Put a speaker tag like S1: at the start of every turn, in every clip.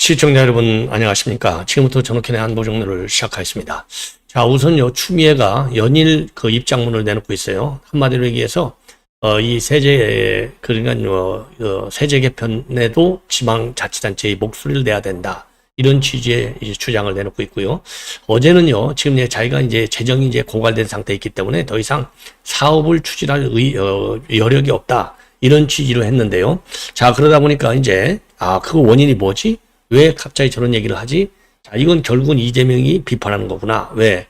S1: 시청자 여러분 안녕하십니까. 지금부터 전옥현의 안보정로를 시작하겠습니다. 자, 우선요, 추미애가 연일 그 입장문을 내놓고 있어요. 한마디로 얘기해서 이 세제, 그러니까 세제 개편에도 지방자치단체의 목소리를 내야 된다, 이런 취지의 이제 주장을 내놓고 있고요. 어제는요, 지금 자기가 이제 재정이 이제 고갈된 상태에 있기 때문에 더 이상 사업을 추진할 여력이 없다, 이런 취지로 했는데요. 자, 그러다 보니까 이제 그 원인이 뭐지? 왜 갑자기 저런 얘기를 하지? 자, 이건 결국은 이재명이 비판하는 거구나. 왜?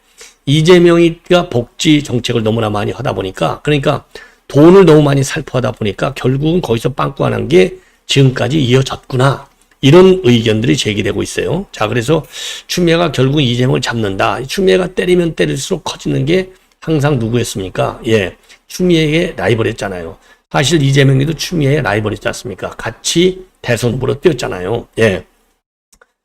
S1: 이재명이가 복지 정책을 너무나 많이 하다 보니까, 그러니까 돈을 너무 많이 살포하다 보니까 결국은 거기서 빵꾸 안 한 게 지금까지 이어졌구나, 이런 의견들이 제기되고 있어요. 자, 그래서 추미애가 결국 이재명을 잡는다. 추미애가 때리면 때릴수록 커지는 게 항상 누구였습니까? 예, 추미애의 라이벌이었잖아요. 사실 이재명이도 추미애의 라이벌이지 않습니까? 같이 대선 후보로 뛰었잖아요. 예.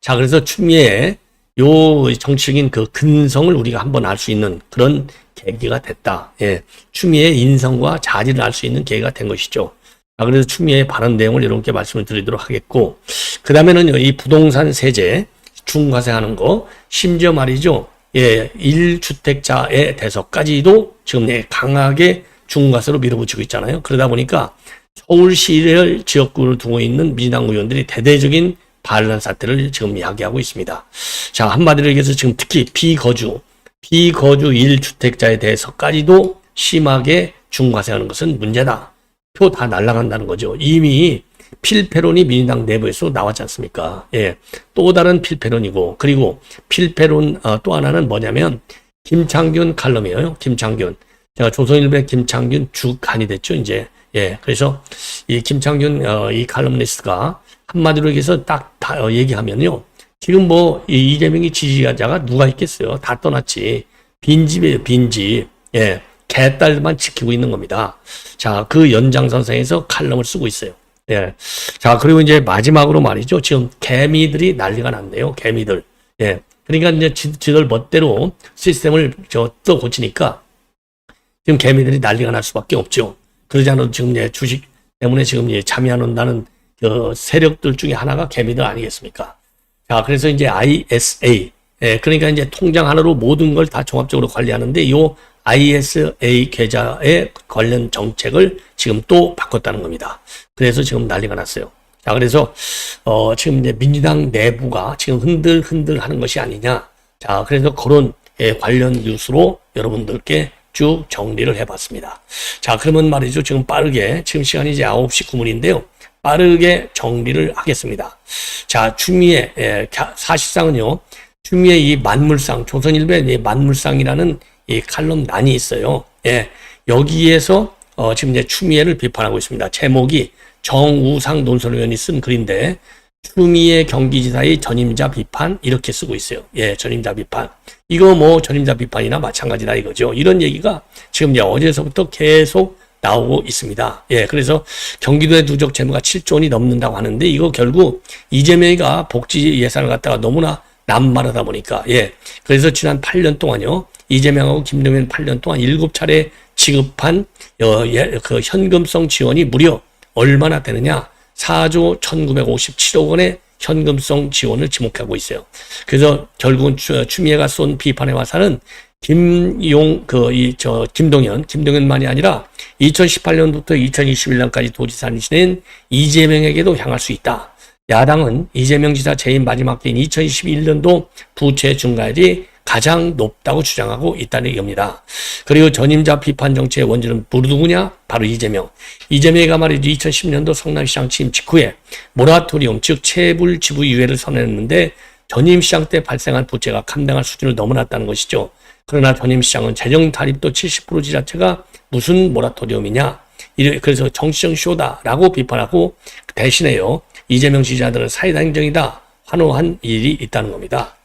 S1: 자, 그래서 추미애의 요 정치적인 그 근성을 우리가 한번 알 수 있는 그런 계기가 됐다. 예. 추미애의 인성과 자질을 알 수 있는 계기가 된 것이죠. 자, 그래서 추미애의 발언 내용을 여러분께 말씀을 드리도록 하겠고, 그 다음에는 이 부동산 세제 중과세 하는 거, 심지어 말이죠. 예, 1주택자에 대해서까지도 지금 강하게 중과세로 밀어붙이고 있잖아요. 그러다 보니까 서울시를 지역구를 두고 있는 민주당 의원들이 대대적인 반란 사태를 지금 이야기하고 있습니다. 자, 한마디로 얘기해서 지금 특히 비거주 1주택자에 대해서까지도 심하게 중과세하는 것은 문제다. 표 다 날아간다는 거죠. 이미 필패론이 민주당 내부에서 나왔지 않습니까? 예, 또 다른 필패론이고, 그리고 필패론 또 하나는 뭐냐면 김창균 칼럼이에요. 김창균. 제가 조선일보의 김창균 주간이 됐죠, 이제. 예, 그래서 이 김창균 이 칼럼니스트가 한마디로 얘기해서 딱 얘기하면요, 지금 이 이재명이 지지자가 누가 있겠어요? 다 떠났지. 빈집이에요, 빈집. 예, 개딸만 지키고 있는 겁니다. 자, 그 연장선상에서 칼럼을 쓰고 있어요. 예. 자, 그리고 이제 마지막으로 말이죠. 지금 개미들이 난리가 났네요. 개미들. 예. 그러니까 이제 지들 멋대로 시스템을 또 고치니까 지금 개미들이 난리가 날 수밖에 없죠. 그러지 않아도 지금 주식 때문에 지금 잠이 안 온다는 세력들 중에 하나가 개미들 아니겠습니까? 자, 그래서 이제 ISA. 예, 그러니까 이제 통장 하나로 모든 걸 다 종합적으로 관리하는데, 요 ISA 계좌에 관련 정책을 지금 또 바꿨다는 겁니다. 그래서 지금 난리가 났어요. 자, 그래서 지금 이제 민주당 내부가 지금 흔들흔들 하는 것이 아니냐. 자, 그래서 그런 관련 뉴스로 여러분들께 쭉 정리를 해봤습니다. 자, 그러면 말이죠. 지금 빠르게, 지금 시간이 이제 9시 9분인데요. 빠르게 정리를 하겠습니다. 자, 추미애, 사실상은요, 추미애 이 만물상, 조선일보의 이 만물상이라는 이 칼럼란이 있어요. 예, 여기에서 지금 이제 추미애를 비판하고 있습니다. 제목이 정우상 논설위원이 쓴 글인데, 추미애 경기지사의 전임자 비판, 이렇게 쓰고 있어요. 예, 전임자 비판. 이거 전임자 비판이나 마찬가지다 이거죠. 이런 얘기가 지금 이제 어제서부터 계속 나오고 있습니다. 예, 그래서 경기도의 누적 재무가 7조 원이 넘는다고 하는데, 이거 결국 이재명이가 복지 예산을 갖다가 너무나 남발하다 보니까, 예, 그래서 지난 8년 동안요, 이재명하고 김동연 8년 동안 7차례 지급한 그 현금성 지원이 무려 얼마나 되느냐? 4조 1957억 원의 현금성 지원을 지목하고 있어요. 그래서 결국은 추미애가 쏜 비판의 화살은 김동연만이 아니라 2018년부터 2021년까지 도지사를 지낸 이재명에게도 향할 수 있다. 야당은 이재명 지사 재임 마지막 때인 2021년도 부채 증가율이 가장 높다고 주장하고 있다는 얘기입니다. 그리고 전임자 비판 정책의 원조는 누구냐? 바로 이재명. 이재명이가 말이죠. 2010년도 성남시장 취임 직후에 모라토리움, 즉 체불 지부 유예를 선언했는데, 전임시장 때 발생한 부채가 감당할 수준을 넘어났다는 것이죠. 그러나 전임시장은 재정 타립도 70% 지자체가 무슨 모라토리움이냐? 그래서 정치적 쇼다라고 비판하고, 대신에요, 이재명 지지자들은 사이다 행정이다, 환호한 일이 있다는 겁니다.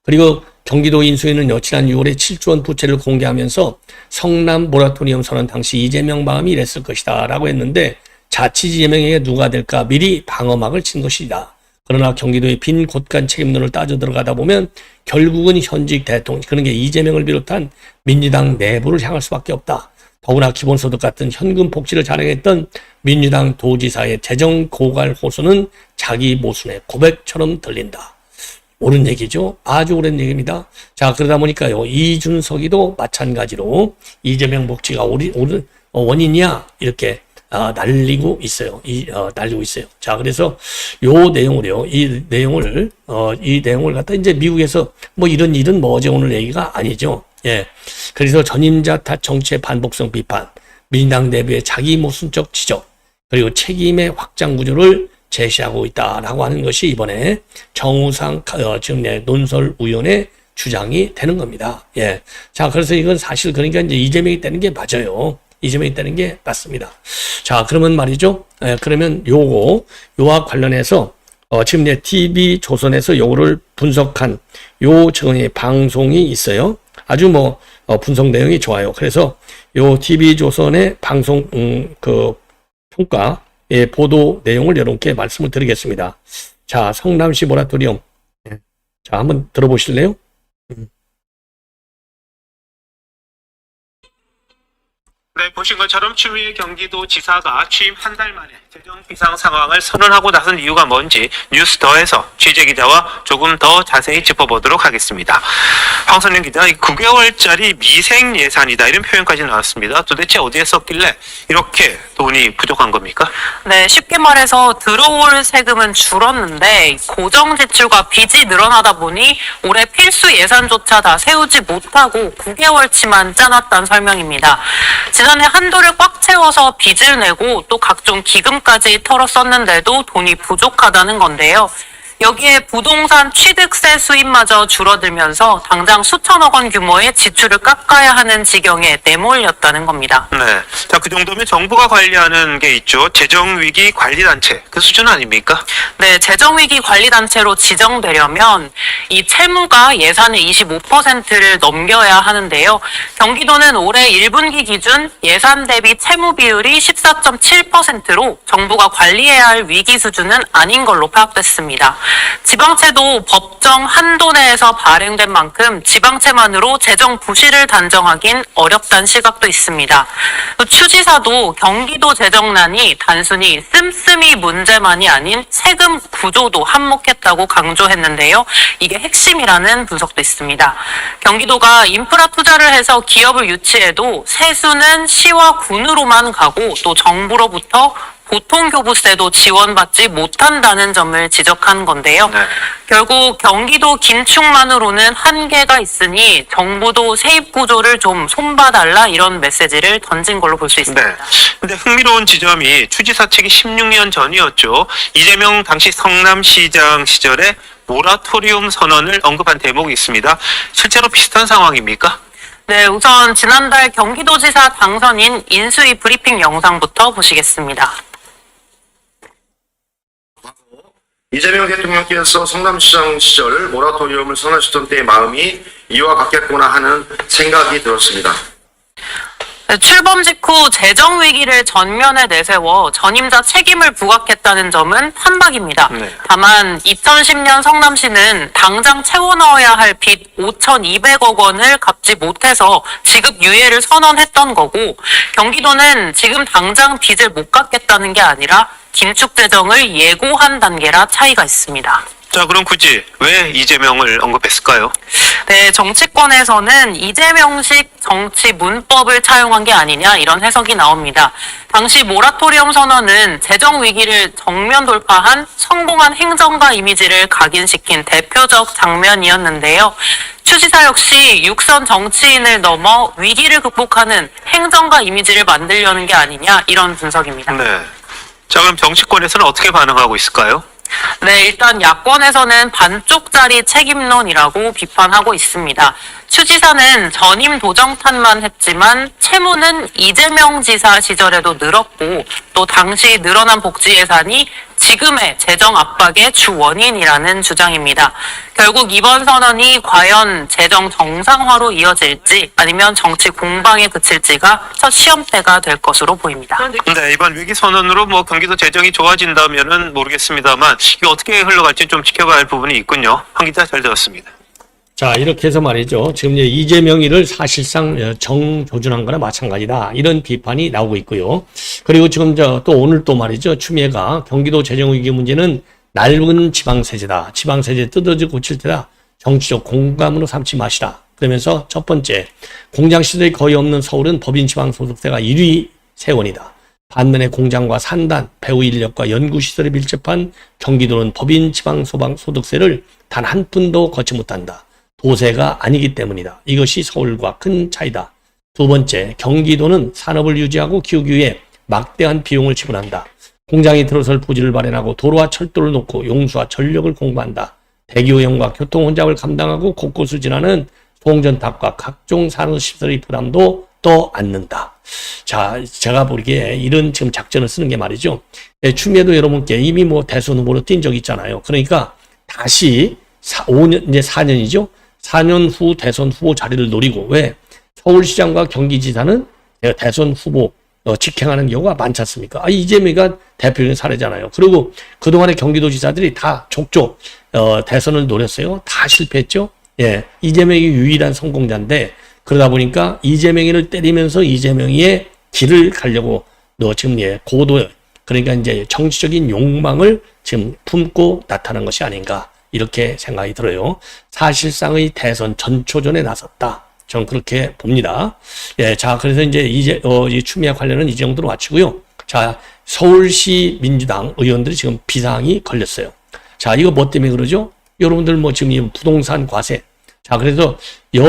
S1: 그리고 경기도 인수위는요, 지난 6월에 7조 원 부채를 공개하면서 성남 모라토리움 선언 당시 이재명 마음이 이랬을 것이다 라고 했는데, 자칫 이재명에게 누가 될까 미리 방어막을 친 것이다. 그러나 경기도의 빈 곳간 책임론을 따져 들어가다 보면 결국은 현직 대통령, 그런 게 이재명을 비롯한 민주당 내부를 향할 수밖에 없다. 더구나 기본소득 같은 현금 복지를 자랑했던 민주당 도지사의 재정 고갈 호소는 자기 모순의 고백처럼 들린다. 옳은 얘기죠. 아주 옳은 얘기입니다. 자, 그러다 보니까요, 이준석이도 마찬가지로 이재명 복지가 옳은 원인이야 이렇게 날리고 있어요. 날리고 있어요. 자, 그래서 요 내용을요, 이 내용을 갖다 이제 미국에서 뭐 이런 일은 뭐 어제 오늘 얘기가 아니죠. 예. 그래서 전임자 탓 정치의 반복성 비판, 민주당 내부의 자기 모순적 지적, 그리고 책임의 확장 구조를 제시하고 있다라고 하는 것이 이번에 정우상 지금 논설위원회 주장이 되는 겁니다. 예. 자, 그래서 이건 사실 그러니까 이제 이재명이 있다는 게 맞아요. 이재명이 있다는 게 맞습니다. 자, 그러면 말이죠. 예, 그러면 요와 관련해서 지금 TV 조선에서 요거를 분석한 저의 방송이 있어요. 아주 분석 내용이 좋아요. 그래서 요 TV 조선의 방송 평가 보도 내용을 여러분께 말씀을 드리겠습니다. 자, 성남시 모라토리엄. 자, 한번 들어보실래요?
S2: 네, 보신 것처럼 추미애 경기도지사가 취임 한 달 만에 재정 비상 상황을 선언하고 나선 이유가 뭔지 뉴스더에서 취재기자와 조금 더 자세히 짚어보도록 하겠습니다. 황선영 기자, 9개월짜리 미생 예산이다 이런 표현까지 나왔습니다. 도대체 어디에 썼길래 이렇게 돈이 부족한 겁니까?
S3: 네, 쉽게 말해서 들어올 세금은 줄었는데 고정 지출과 빚이 늘어나다 보니 올해 필수 예산조차 다 세우지 못하고 9개월치만 짜놨다는 설명입니다. 지난해 한도를 꽉 채워서 빚을 내고 또 각종 기금까지 털어 썼는데도 돈이 부족하다는 건데요. 여기에 부동산 취득세 수입마저 줄어들면서 당장 수천억 원 규모의 지출을 깎아야 하는 지경에 내몰렸다는 겁니다.
S2: 네, 자, 그 정도면 정부가 관리하는 게 있죠. 재정위기 관리단체, 그 수준 아닙니까?
S3: 네, 재정위기 관리단체로 지정되려면 이 채무가 예산의 25%를 넘겨야 하는데요. 경기도는 올해 1분기 기준 예산 대비 채무 비율이 14.7%로 정부가 관리해야 할 위기 수준은 아닌 걸로 파악됐습니다. 지방채도 법정 한도 내에서 발행된 만큼 지방채만으로 재정 부실을 단정하긴 어렵다는 시각도 있습니다. 추지사도 경기도 재정난이 단순히 씀씀이 문제만이 아닌 세금 구조도 한몫했다고 강조했는데요. 이게 핵심이라는 분석도 있습니다. 경기도가 인프라 투자를 해서 기업을 유치해도 세수는 시와 군으로만 가고 또 정부로부터 보통교부세도 지원받지 못한다는 점을 지적한 건데요.
S2: 네.
S3: 결국 경기도 긴축만으로는 한계가 있으니 정부도 세입 구조를 좀 손봐달라 이런 메시지를 던진 걸로 볼 수 있습니다.
S2: 네. 근데 흥미로운 지점이 추지사책이 16년 전이었죠. 이재명 당시 성남시장 시절에 모라토리움 선언을 언급한 대목이 있습니다. 실제로 비슷한 상황입니까?
S3: 네, 우선 지난달 경기도지사 당선인 인수위 브리핑 영상부터 보시겠습니다.
S4: 이재명 대통령께서 성남시장 시절 모라토리움을 선언하셨던 때의 마음이 이와 같겠구나 하는 생각이 들었습니다.
S3: 출범 직후 재정 위기를 전면에 내세워 전임자 책임을 부각했다는 점은 판박입니다.
S2: 네.
S3: 다만 2010년 성남시는 당장 채워 넣어야 할 빚 5,200억 원을 갚지 못해서 지급 유예를 선언했던 거고, 경기도는 지금 당장 빚을 못 갚겠다는 게 아니라 긴축 재정을 예고한 단계라 차이가 있습니다.
S2: 자, 그럼 굳이 왜 이재명을 언급했을까요?
S3: 네, 정치권에서는 이재명식 정치 문법을 차용한 게 아니냐 이런 해석이 나옵니다. 당시 모라토리엄 선언은 재정 위기를 정면 돌파한 성공한 행정가 이미지를 각인시킨 대표적 장면이었는데요. 추지사 역시 육선 정치인을 넘어 위기를 극복하는 행정가 이미지를 만들려는 게 아니냐 이런 분석입니다.
S2: 네. 자, 그럼 정치권에서는 어떻게 반응하고 있을까요?
S3: 네, 일단 야권에서는 반쪽짜리 책임론이라고 비판하고 있습니다. 추지사는 전임 도정탄만 했지만 채무는 이재명 지사 시절에도 늘었고 또 당시 늘어난 복지 예산이 지금의 재정 압박의 주 원인이라는 주장입니다. 결국 이번 선언이 과연 재정 정상화로 이어질지 아니면 정치 공방에 그칠지가 첫 시험대가 될 것으로 보입니다.
S2: 네, 이번 위기 선언으로 뭐 경기도 재정이 좋아진다면은 모르겠습니다만 이게 어떻게 흘러갈지 좀 지켜봐야 할 부분이 있군요. 황 기자 잘 들었습니다.
S1: 자, 이렇게 해서 말이죠. 지금 이제 이재명이를 사실상 정조준한 거나 마찬가지다. 이런 비판이 나오고 있고요. 그리고 지금 또 오늘 또 말이죠. 추미애가 경기도 재정위기 문제는 낡은 지방세제다. 지방세제 뜯어지고 고칠 때다. 정치적 공감으로 삼지 마시라. 그러면서 첫 번째, 공장시설이 거의 없는 서울은 법인 지방소득세가 1위 세원이다. 반면에 공장과 산단, 배우 인력과 연구시설이 밀접한 경기도는 법인 지방소득세를 단 한 푼도 거치 못한다. 도세가 아니기 때문이다. 이것이 서울과 큰 차이다. 두 번째, 경기도는 산업을 유지하고 키우기 위해 막대한 비용을 지불한다. 공장이 들어설 부지를 마련하고 도로와 철도를 놓고 용수와 전력을 공부한다. 대기 오염과 교통 혼잡을 감당하고 곳곳을 지나는 송전탑과 각종 산업시설의 부담도 떠 안는다. 자, 제가 보기에 이런 지금 작전을 쓰는 게 말이죠. 추미애도 여러분께 이미 뭐 대선 후보로 뛴 적이 있잖아요. 그러니까 다시 5년, 이제 4년이죠. 4년 후 대선 후보 자리를 노리고, 왜? 서울시장과 경기지사는 대선 후보 직행하는 경우가 많지 않습니까? 이재명이가 대표적인 사례잖아요. 그리고 그동안의 경기도지사들이 다 족족 대선을 노렸어요. 다 실패했죠. 예, 이재명이 유일한 성공자인데, 그러다 보니까 이재명이를 때리면서 이재명이의 길을 가려고 지금 고도, 그러니까 이제 정치적인 욕망을 지금 품고 나타난 것이 아닌가, 이렇게 생각이 들어요. 사실상의 대선 전초전에 나섰다. 저는 그렇게 봅니다. 예, 자, 그래서 이제 이 추미애 관련은 이 정도로 마치고요. 자, 서울시 민주당 의원들이 지금 비상이 걸렸어요. 자, 이거 뭐 때문에 그러죠? 여러분들 뭐 지금 이 부동산 과세. 자, 그래서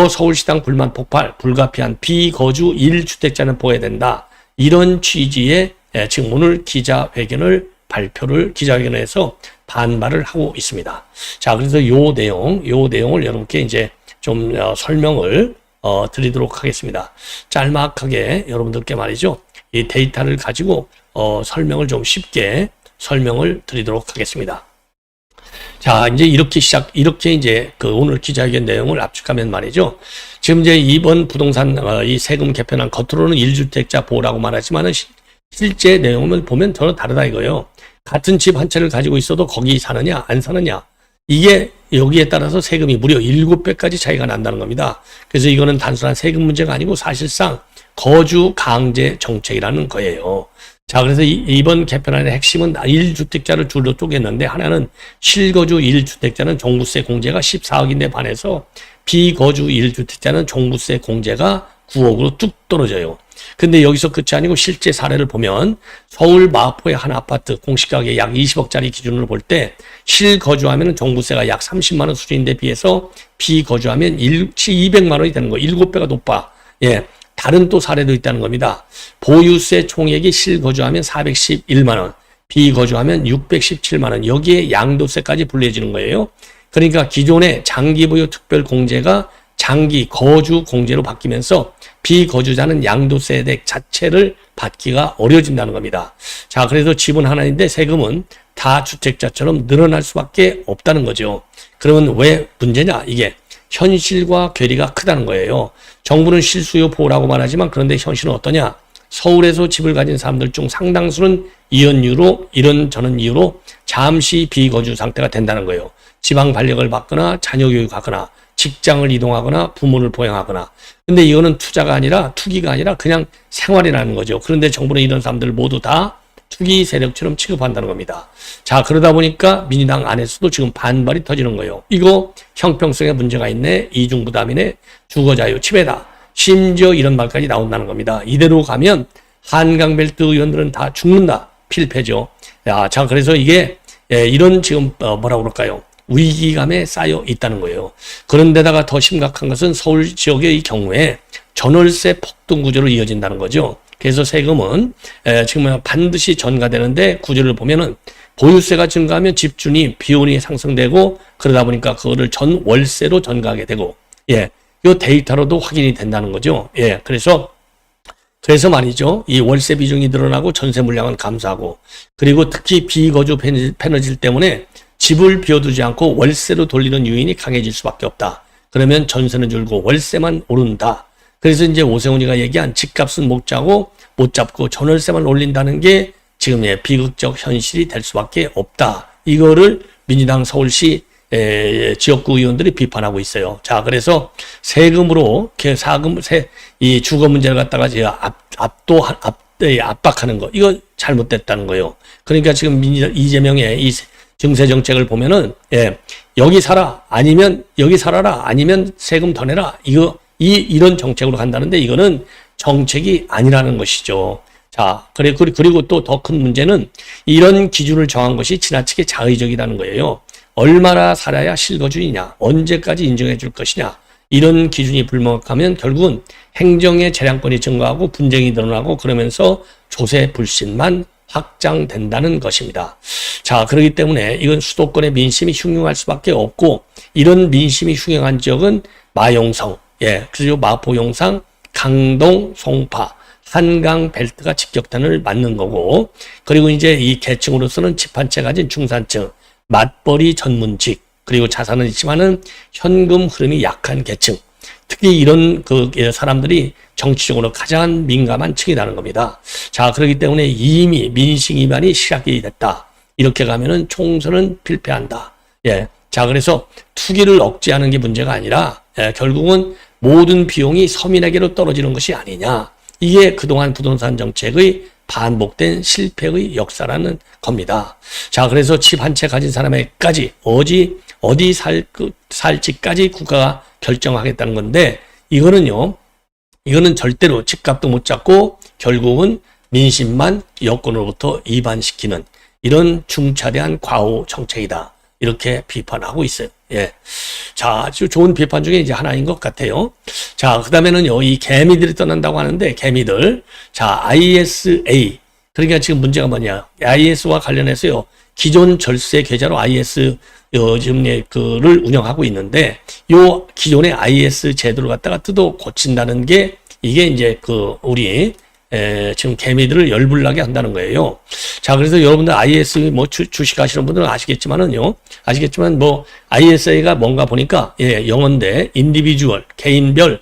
S1: 서울시당 불만 폭발, 불가피한 비거주 1주택자는 보호해야 된다. 이런 취지의 지금 오늘 기자회견을 기자회견에서 반발을 하고 있습니다. 자, 그래서 요 내용을 여러분께 이제 좀 설명을 드리도록 하겠습니다. 짤막하게 여러분들께 말이죠. 이 데이터를 가지고 설명을 좀 쉽게 설명을 드리도록 하겠습니다. 자, 이제 이렇게 이제 오늘 기자회견 내용을 압축하면 말이죠. 지금 이제 이번 부동산 이 세금 개편안 겉으로는 1주택자 보호라고 말하지만은 실제 내용을 보면 전혀 다르다 이거예요. 같은 집 한 채를 가지고 있어도 거기 사느냐 안 사느냐, 이게 여기에 따라서 세금이 무려 7배까지 차이가 난다는 겁니다. 그래서 이거는 단순한 세금 문제가 아니고 사실상 거주 강제 정책이라는 거예요. 자, 그래서 이번 개편안의 핵심은 1주택자를 둘로 쪼갰는데, 하나는 실거주 1주택자는 종부세 공제가 14억인데 반해서 비거주 1주택자는 종부세 공제가 9억으로 뚝 떨어져요. 근데 여기서 끝이 아니고 실제 사례를 보면 서울 마포의 한 아파트 공시가격 약 20억짜리 기준으로 볼 때 실거주하면 종부세가 약 30만 원 수준인데 비해서 비거주하면 200만 원이 되는 거예요. 7배가 높아. 예. 다른 또 사례도 있다는 겁니다. 보유세 총액이 실거주하면 411만 원, 비거주하면 617만 원. 여기에 양도세까지 분리해지는 거예요. 그러니까 기존의 장기 보유 특별 공제가 장기 거주 공제로 바뀌면서 비거주자는 양도세 액 자체를 받기가 어려워진다는 겁니다. 자, 그래서 집은 하나인데 세금은 다주택자처럼 늘어날 수밖에 없다는 거죠. 그러면 왜 문제냐? 이게 현실과 괴리가 크다는 거예요. 정부는 실수요 보호라고 말하지만, 그런데 현실은 어떠냐? 서울에서 집을 가진 사람들 중 상당수는 이런저런 이유로 잠시 비거주 상태가 된다는 거예요. 지방 발령을 받거나 자녀 교육하거나 직장을 이동하거나 부모를 보양하거나. 근데 이거는 투자가 아니라, 투기가 아니라 그냥 생활이라는 거죠. 그런데 정부는 이런 사람들을 모두 다 투기 세력처럼 취급한다는 겁니다. 자, 그러다 보니까 민주당 안에서도 지금 반발이 터지는 거예요. 이거 형평성에 문제가 있네, 이중부담이네, 주거자유 침해다. 심지어 이런 말까지 나온다는 겁니다. 이대로 가면 한강벨트 의원들은 다 죽는다. 필패죠. 자, 그래서 이게 이런 지금 뭐라고 그럴까요? 위기감에 쌓여 있다는 거예요. 그런데다가 더 심각한 것은 서울 지역의 경우에 전월세 폭등 구조로 이어진다는 거죠. 그래서 세금은 지금 반드시 전가되는데, 구조를 보면은 보유세가 증가하면 집주인이 비용이 상승되고, 그러다 보니까 그거를 월세로 전가하게 되고, 예, 이 데이터로도 확인이 된다는 거죠. 예, 그래서 그래서 말이죠. 이 월세 비중이 늘어나고 전세 물량은 감소하고 그리고 특히 비거주 페너지 때문에 집을 비워두지 않고 월세로 돌리는 유인이 강해질 수밖에 없다. 그러면 전세는 줄고 월세만 오른다. 그래서 이제 오세훈이가 얘기한 집값은 못 잡고 전월세만 올린다는 게 지금의 비극적 현실이 될 수밖에 없다. 이거를 민주당 서울시 지역구 의원들이 비판하고 있어요. 자, 그래서 세금으로 이 주거 문제를 갖다가 압박하는 거, 이거 잘못됐다는 거예요. 그러니까 지금 이재명의 이 증세 정책을 보면은, 여기 살아라, 아니면 세금 더 내라. 이런 정책으로 간다는데 이거는 정책이 아니라는 것이죠. 자, 그리고 또 더 큰 문제는 이런 기준을 정한 것이 지나치게 자의적이라는 거예요. 얼마나 살아야 실거주이냐, 언제까지 인정해 줄 것이냐, 이런 기준이 불명확하면 결국은 행정의 재량권이 증가하고 분쟁이 늘어나고 그러면서 조세 불신만 확장된다는 것입니다. 자, 그렇기 때문에 이건 수도권의 민심이 흉흉할 수밖에 없고 이런 민심이 흉흉한 지역은 마용성, 그리고 마포 용산, 강동, 송파, 한강 벨트가 직격탄을 맞는 거고 그리고 이제 이 계층으로서는 집 한 채 가진 중산층, 맞벌이 전문직, 그리고 자산은 있지만은 현금 흐름이 약한 계층. 특히 이런 사람들이 정치적으로 가장 민감한 층이라는 겁니다. 자, 그렇기 때문에 이미 민심 위반이 시작이 됐다. 이렇게 가면은 총선은 필패한다. 자, 그래서 투기를 억제하는 게 문제가 아니라, 결국은 모든 비용이 서민에게로 떨어지는 것이 아니냐. 이게 그동안 부동산 정책의 반복된 실패의 역사라는 겁니다. 자, 그래서 집 한 채 가진 사람에게까지 어디 살지까지 국가가 결정하겠다는 건데 이거는 절대로 집값도 못 잡고 결국은 민심만 여권으로부터 이반시키는 이런 중차대한 과오 정책이다. 이렇게 비판하고 있어요. 자, 아주 좋은 비판 중에 이제 하나인 것 같아요. 자, 그 다음에는요, 이 개미들이 떠난다고 하는데, 개미들. 자, ISA. 그러니까 지금 문제가 뭐냐. IS와 관련해서요, 기존 절세 계좌로 IS, 그를 운영하고 있는데, 요 기존의 IS 제도를 갖다가 뜯어 고친다는 게, 이게 이제 우리, 지금 개미들을 열불나게 한다는 거예요. 자, 그래서 여러분들 IS 주식 하시는 분들은 아시겠지만 ISA가 뭔가 보니까, 영어인데, 인디비주얼, 개인별,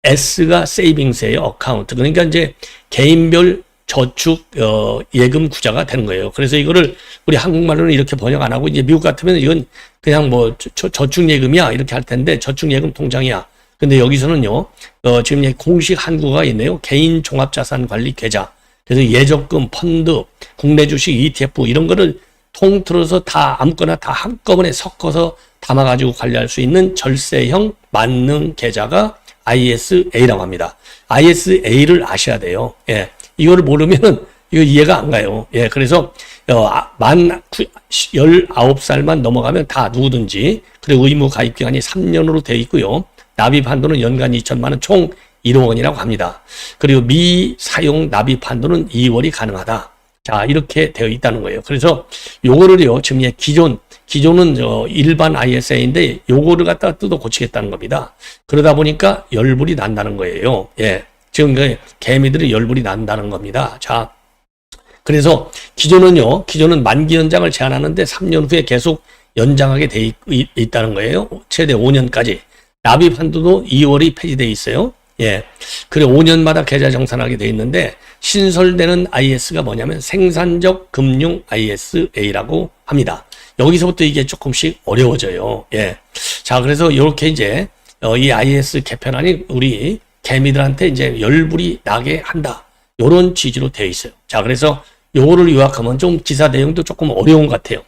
S1: S가 세이빙스예요, 어카운트. 그러니까 이제 개인별 저축, 예금 구자가 되는 거예요. 그래서 이거를 우리 한국말로는 이렇게 번역 안 하고, 이제 미국 같으면 이건 그냥 저축 예금이야, 이렇게 할 텐데, 저축 예금 통장이야. 근데 여기서는요, 지금 공식 한국어가 있네요. 개인 종합자산관리 계좌. 그래서 예적금, 펀드, 국내 주식, ETF 이런 거를 통틀어서 다 아무거나 다 한꺼번에 섞어서 담아가지고 관리할 수 있는 절세형 만능 계좌가 ISA라고 합니다. ISA를 아셔야 돼요. 이거를 모르면은 이거 이해가 안 가요. 그래서 만 19살만 넘어가면 다 누구든지 그리고 의무 가입 기간이 3년으로 되어 있고요. 납입 한도는 연간 2천만 원, 총 1억 원이라고 합니다. 그리고 미사용 납입 한도는 2월이 가능하다. 자, 이렇게 되어 있다는 거예요. 그래서 요거를요, 지금 기존은 일반 ISA인데 요거를 갖다가 뜯어 고치겠다는 겁니다. 그러다 보니까 열불이 난다는 거예요. 지금 개미들이 열불이 난다는 겁니다. 자, 그래서 기존은 만기 연장을 제한하는데 3년 후에 계속 연장하게 돼 있다는 거예요. 최대 5년까지. 납입 한도도 2월이 폐지되어 있어요. 그리고 5년마다 계좌 정산하게 돼 있는데 신설되는 IS가 뭐냐면 생산적 금융 ISA라고 합니다. 여기서부터 이게 조금씩 어려워져요. 자, 그래서 이렇게 이제 이 IS 개편안이 우리 개미들한테 이제 열불이 나게 한다. 요런 취지로 되어 있어요. 자, 그래서 요거를 요약하면 좀 기사 내용도 조금 어려운 것 같아요.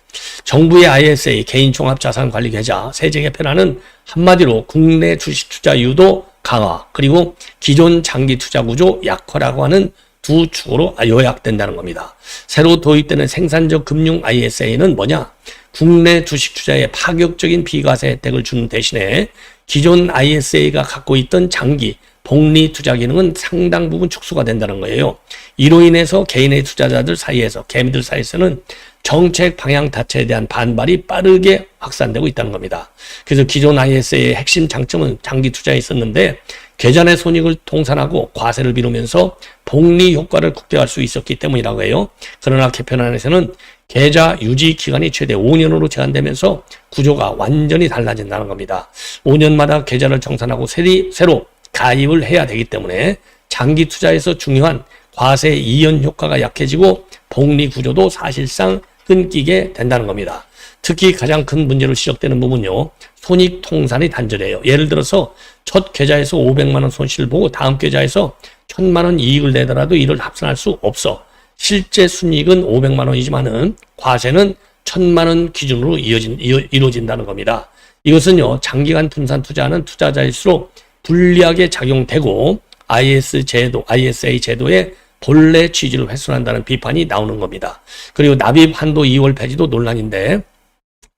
S1: 정부의 ISA 개인 종합자산관리 계좌 세제 개편안은 한마디로 국내 주식 투자 유도 강화 그리고 기존 장기 투자 구조 약화라고 하는 두 축으로 요약된다는 겁니다. 새로 도입되는 생산적 금융 ISA는 뭐냐? 국내 주식 투자에 파격적인 비과세 혜택을 주는 대신에 기존 ISA가 갖고 있던 장기 복리 투자 기능은 상당 부분 축소가 된다는 거예요. 이로 인해서 개인의 투자자들 사이에서, 개미들 사이에서는 정책 방향 자체에 대한 반발이 빠르게 확산되고 있다는 겁니다. 그래서 기존 ISA의 핵심 장점은 장기 투자에 있었는데 계좌 내 손익을 통산하고 과세를 미루면서 복리 효과를 극대화할 수 있었기 때문이라고 해요. 그러나 개편안에서는 계좌 유지 기간이 최대 5년으로 제한되면서 구조가 완전히 달라진다는 겁니다. 5년마다 계좌를 정산하고 새로 가입을 해야 되기 때문에 장기 투자에서 중요한 과세 이연 효과가 약해지고 복리 구조도 사실상 끊기게 된다는 겁니다. 특히 가장 큰 문제로 지적되는 부분요. 손익 통산이 단절해요. 예를 들어서 첫 계좌에서 500만 원 손실을 보고 다음 계좌에서 1000만 원 이익을 내더라도 이를 합산할 수 없어. 실제 순이익은 500만 원이지만은 과세는 1000만 원 기준으로 이루어진다는 겁니다. 이것은요. 장기간 분산 투자하는 투자자일수록 불리하게 작용되고 ISA 제도의 본래 취지를 훼손한다는 비판이 나오는 겁니다. 그리고 납입 한도 2월 폐지도 논란인데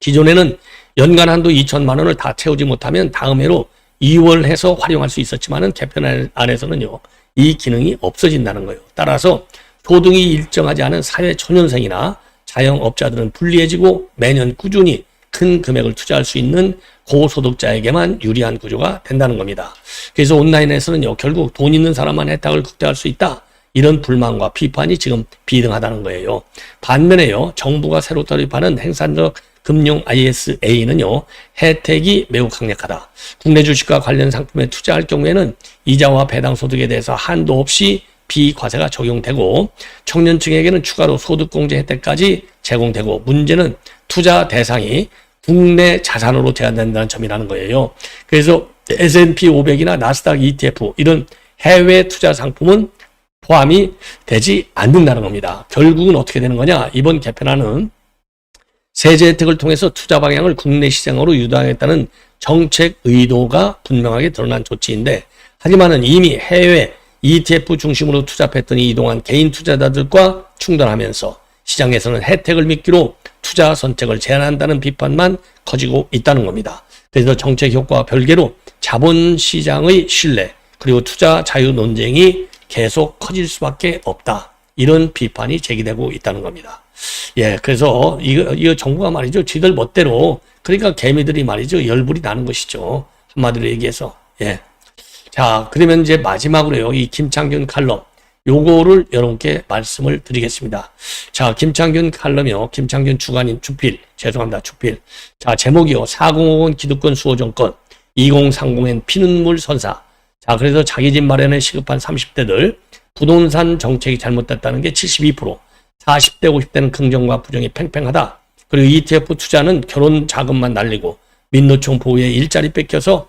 S1: 기존에는 연간 한도 2천만 원을 다 채우지 못하면 다음 해로 2월 해서 활용할 수 있었지만은 개편 안에서는요. 이 기능이 없어진다는 거예요. 따라서 소득이 일정하지 않은 사회 초년생이나 자영업자들은 불리해지고 매년 꾸준히 큰 금액을 투자할 수 있는 고소득자에게만 유리한 구조가 된다는 겁니다. 그래서 온라인에서는요. 결국 돈 있는 사람만 혜택을 극대화할 수 있다. 이런 불만과 비판이 지금 비등하다는 거예요. 반면에요. 정부가 새로 도입하는 행산적 금융 ISA는요. 혜택이 매우 강력하다. 국내 주식과 관련 상품에 투자할 경우에는 이자와 배당 소득에 대해서 한도 없이 비과세가 적용되고 청년층에게는 추가로 소득공제 혜택까지 제공되고 문제는 투자 대상이 국내 자산으로 제한된다는 점이라는 거예요. 그래서 S&P 500이나 나스닥 ETF 이런 해외 투자 상품은 포함이 되지 않는다는 겁니다. 결국은 어떻게 되는 거냐? 이번 개편안은 세제 혜택을 통해서 투자 방향을 국내 시장으로 유도하겠다는 정책 의도가 분명하게 드러난 조치인데 하지만은 이미 해외 ETF 중심으로 투자 패턴이 이동한 개인 투자자들과 충돌하면서 시장에서는 혜택을 미끼로 투자 선택을 제한한다는 비판만 커지고 있다는 겁니다. 그래서 정책 효과와 별개로 자본시장의 신뢰 그리고 투자 자유 논쟁이 계속 커질 수밖에 없다. 이런 비판이 제기되고 있다는 겁니다. 예, 그래서 이거 정부가 말이죠. 지들 멋대로 그러니까 개미들이 말이죠. 열불이 나는 것이죠. 한마디로 얘기해서. 예. 자, 그러면 이제 마지막으로요. 이 김창균 칼럼 요거를 여러분께 말씀을 드리겠습니다. 자, 김창균 칼럼이요. 김창균 주간인 주필. 죄송합니다. 주필. 자, 제목이요. 4050 기득권 수호 정권 2030엔 피눈물 선사. 자, 그래서 자기 집 마련에 시급한 30대들 부동산 정책이 잘못됐다는 게 72%, 40대, 50대는 긍정과 부정이 팽팽하다. 그리고 ETF 투자는 결혼 자금만 날리고 민노총 보호에 일자리 뺏겨서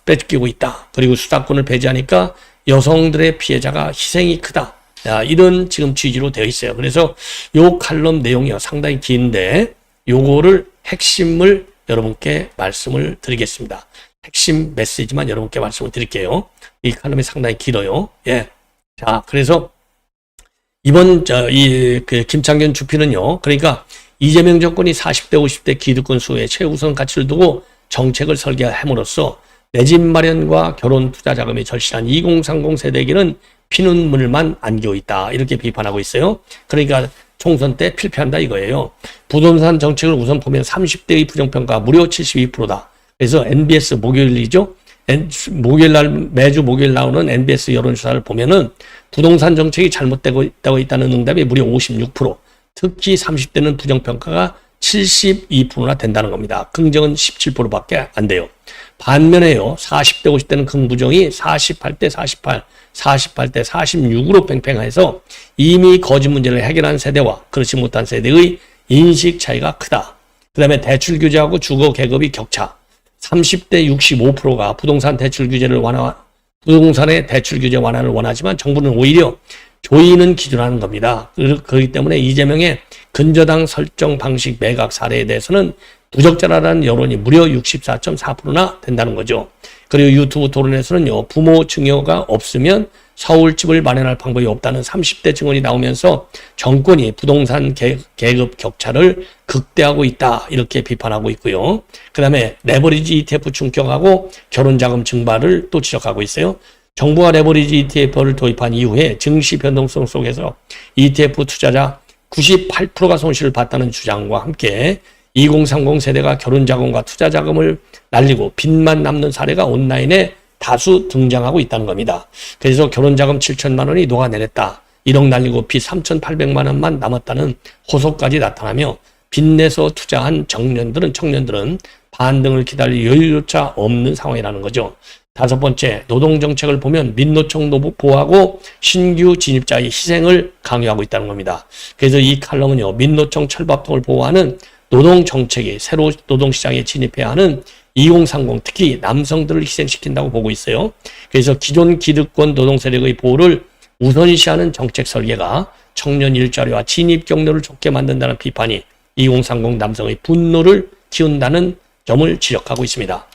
S1: 뺏기고 있다. 그리고 수사권을 배제하니까 여성들의 피해자가 희생이 크다. 자, 이런 지금 취지로 되어 있어요. 그래서 요 칼럼 내용이요. 상당히 긴데 요거를 핵심을 여러분께 말씀을 드리겠습니다. 핵심 메시지만 여러분께 말씀을 드릴게요. 이 칼럼이 상당히 길어요. 예. 자, 그래서 이번 김창균 주필은요. 그러니까 이재명 정권이 40대, 50대 기득권 수호에 최우선 가치를 두고 정책을 설계함으로써 내 집 마련과 결혼 투자 자금이 절실한 2030 세대에게는 피눈물만 안겨 있다. 이렇게 비판하고 있어요. 그러니까 총선 때 필패한다 이거예요. 부동산 정책을 우선 보면 30대의 부정평가 무려 72%다. 그래서 NBS 목요일이죠. 매주 목요일 나오는 NBS 여론조사를 보면은 부동산 정책이 잘못되고 있다는 응답이 무려 56%. 특히 30대는 부정평가가 72%나 된다는 겁니다. 긍정은 17%밖에 안 돼요. 반면에요. 40대, 50대는 긍부정이 48대 48, 48대 46으로 팽팽해서 이미 거짓 문제를 해결한 세대와 그렇지 못한 세대의 인식 차이가 크다. 그 다음에 대출 규제하고 주거 계급이 격차. 30대 65%가 부동산의 대출 규제 완화를 원하지만 정부는 오히려 조이는 기준하는 겁니다. 그렇기 때문에 이재명의 근저당 설정 방식 매각 사례에 대해서는 부적절하다는 여론이 무려 64.4%나 된다는 거죠. 그리고 유튜브 토론에서는요. 부모 증여가 없으면 서울집을 마련할 방법이 없다는 30대 증언이 나오면서 정권이 부동산 계급 격차를 극대화하고 있다. 이렇게 비판하고 있고요. 그 다음에 레버리지 ETF 충격하고 결혼자금 증발을 또 지적하고 있어요. 정부가 레버리지 ETF를 도입한 이후에 증시 변동성 속에서 ETF 투자자 98%가 손실을 봤다는 주장과 함께 2030 세대가 결혼자금과 투자자금을 날리고 빚만 남는 사례가 온라인에 다수 등장하고 있다는 겁니다. 그래서 결혼자금 7천만 원이 녹아내렸다. 1억 날리고 빚 3,800만 원만 남았다는 호소까지 나타나며 빚내서 투자한 청년들은 반등을 기다릴 여유조차 없는 상황이라는 거죠. 다섯 번째, 노동정책을 보면 민노총 보호하고 신규 진입자의 희생을 강요하고 있다는 겁니다. 그래서 이 칼럼은요, 민노총 철밥통을 보호하는 노동정책이 새로 노동시장에 진입해야 하는 2030, 특히 남성들을 희생시킨다고 보고 있어요. 그래서 기존 기득권 노동세력의 보호를 우선시하는 정책 설계가 청년 일자리와 진입 경로를 좁게 만든다는 비판이 2030 남성의 분노를 키운다는 점을 지적하고 있습니다.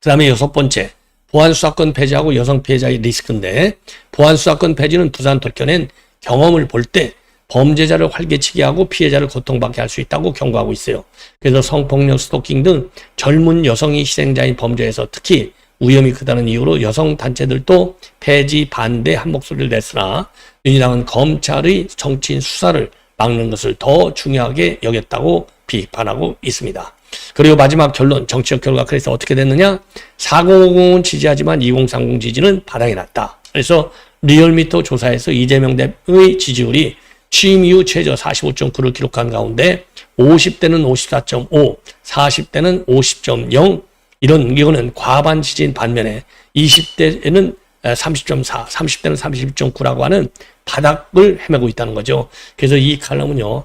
S1: 그 다음에 여섯 번째, 보안수사권 폐지하고 여성 피해자의 리스크인데, 보안수사권 폐지는 부산 특견엔 경험을 볼 때 범죄자를 활개치게 하고 피해자를 고통받게 할 수 있다고 경고하고 있어요. 그래서 성폭력, 스토킹 등 젊은 여성이 희생자인 범죄에서 특히 위험이 크다는 이유로 여성단체들도 폐지 반대 한 목소리를 냈으나 민주당은 검찰의 정치인 수사를 막는 것을 더 중요하게 여겼다고 비판하고 있습니다. 그리고 마지막 결론, 정치적 결과 그래서 어떻게 됐느냐? 4050은 지지하지만 2030 지지는 바닥이 났다. 그래서 리얼미터 조사에서 이재명 대표의 지지율이 취임 이후 최저 45.9를 기록한 가운데 50대는 54.5, 40대는 50.0 이거는 과반 지지인 반면에 20대에는 30.4, 30대는 31.9라고 하는 바닥을 헤매고 있다는 거죠. 그래서 이 칼럼은요,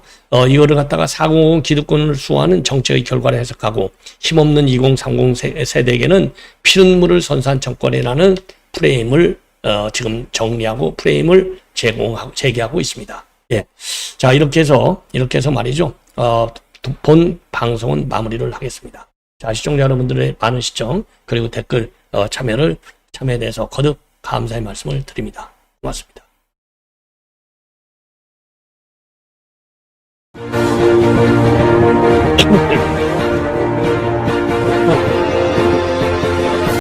S1: 이거를 갖다가 4050 기득권을 수호하는 정책의 결과를 해석하고 힘없는 2030 세대에게는 피눈물을 선사한 정권이라는 프레임을 지금 정리하고 프레임을 제기하고 있습니다. 예. 자, 이렇게 해서 말이죠. 본 방송은 마무리를 하겠습니다. 자, 시청자 여러분들의 많은 시청, 그리고 댓글 참여에 대해서 거듭 감사의 말씀을 드립니다. 고맙습니다.